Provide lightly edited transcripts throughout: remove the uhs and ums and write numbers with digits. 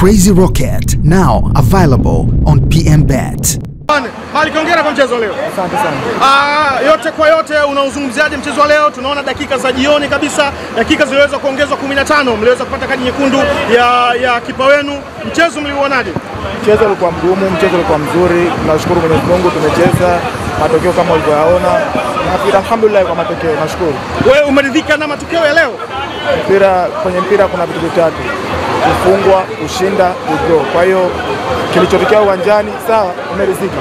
Crazy Rocket, now available on PMBet. Malik, hongera kwa mchezo leo. Asante sana. Yote kwa yote unauzungumziaje mchezo leo? Tunaona dakika za jioni kabisa, dakika ziliweza kuongezwa 15, mliweza kupata kadi nyekundu ya kipa wenu. Mchezo mliuonaje? Mchezo ulikuwa mgumu, mchezo ulikuwa mzuri. Tunashukuru Mwenyezi Mungu tumecheza, matokeo kama ulivyoyaona. Na alhamdulillah kwa matokeo, nashukuru. Wewe umeridhika na matokeo ya leo? Kwenye mpira kuna vitu vitatu: kufungwa, kushinda, kudraw. Kwa hiyo kilichotokea uwanjani sawa, umeridhika.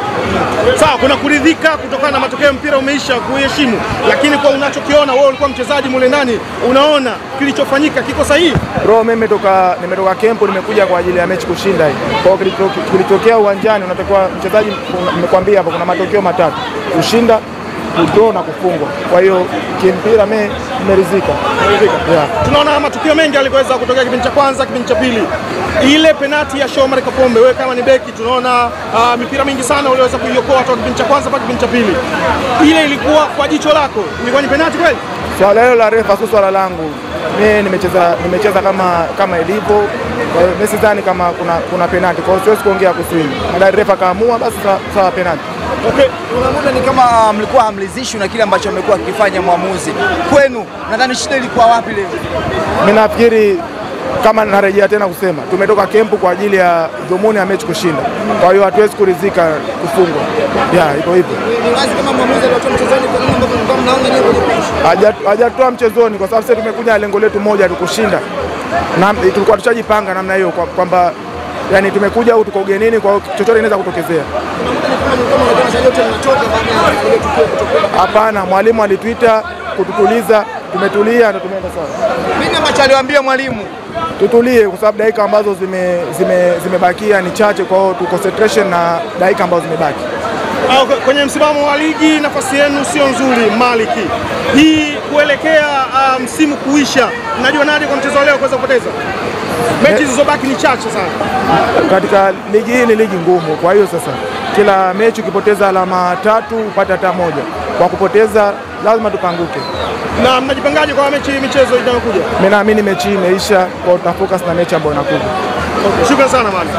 Sawa, kuna kuridhika kutokana na matokeo, mpira umeisha, kuheshimu. Lakini kwa unachokiona wewe, ulikuwa mchezaji mule ndani, unaona kilichofanyika kiko sahihi? Bro, mimi nimetoka camp, nimekuja kwa ajili ya mechi kushinda hii. Kwa hiyo kilichotokea uwanjani, unatakiwa mchezaji, nimekwambia hapa kuna matokeo matatu: kushinda, kudraw na kufungwa. Kwa hiyo kimpira mimi nimeridhika. Yeah. Tunaona matukio mengi aliweza kutokea kipindi cha kwanza, kipindi cha pili. Ile penalti ya Shomari Kapombe, wewe kama ni beki, tunaona mipira mingi sana uliweza kuiokoa kutoka kipindi cha kwanza mpaka kipindi cha pili. Ile ilikuwa kwa jicho lako, ilikuwa ni penalti kweli? Swala hilo la refa sio swala langu. Mimi nimecheza kama ilivyo. Kwa hiyo mimi sidhani kama kuna penalti. Kwa hiyo siwezi kuongea kuhusu hilo. Madai refa kaamua basi sawa penalti. Okay, unamuda ni kama mlikuwa hamlizishwi na kile ambacho amekuwa akifanya mwamuzi. Kwenu nadhani shida ilikuwa wapi leo? Mimi nafikiri, kama narejea tena kusema, tumetoka kempu kwa ajili ya dhumuni ya mechi kushinda. Kwa hiyo hatuwezi kuridhika kufungwa. Iko hivyo. Ni wazi kama mwamuzi alitoa mchezoni kwa nini ambapo mnaona nyewe kwenye pitch? Hajatoa mchezoni kwa sababu sisi tumekuja lengo letu moja, tukushinda. Na tulikuwa tushajipanga namna hiyo kwamba yani tumekuja au tuko ugenini, kwa hiyo chochote inaweza kutokezea. Hapana, mwalimu alituita kututuliza, tumetulia na tumeenda sawa. Nini ambacho aliwaambia mwalimu? Tutulie kwa sababu dakika ambazo zimebakia ni chache, kwa hiyo tu concentration na dakika ambazo zimebaki. Kwenye msimamo wa ligi nafasi yenu sio nzuri, Maliki. Hii kuelekea msimu kuisha, najua nani kwa mchezo leo kuweza kupoteza? Mechi zilizobaki ni chache sana. Katika ligi hii ni ligi ngumu, kwa hiyo sasa kila mechi ukipoteza alama 3 upate hata moja. Kwa kupoteza lazima tupanguke. Na mnajipangaje kwa michezo inayokuja? Mimi naamini mechi imeisha, kwa tutafocus na mechi ambayo inakuja. Okay, shukrani sana Maliki.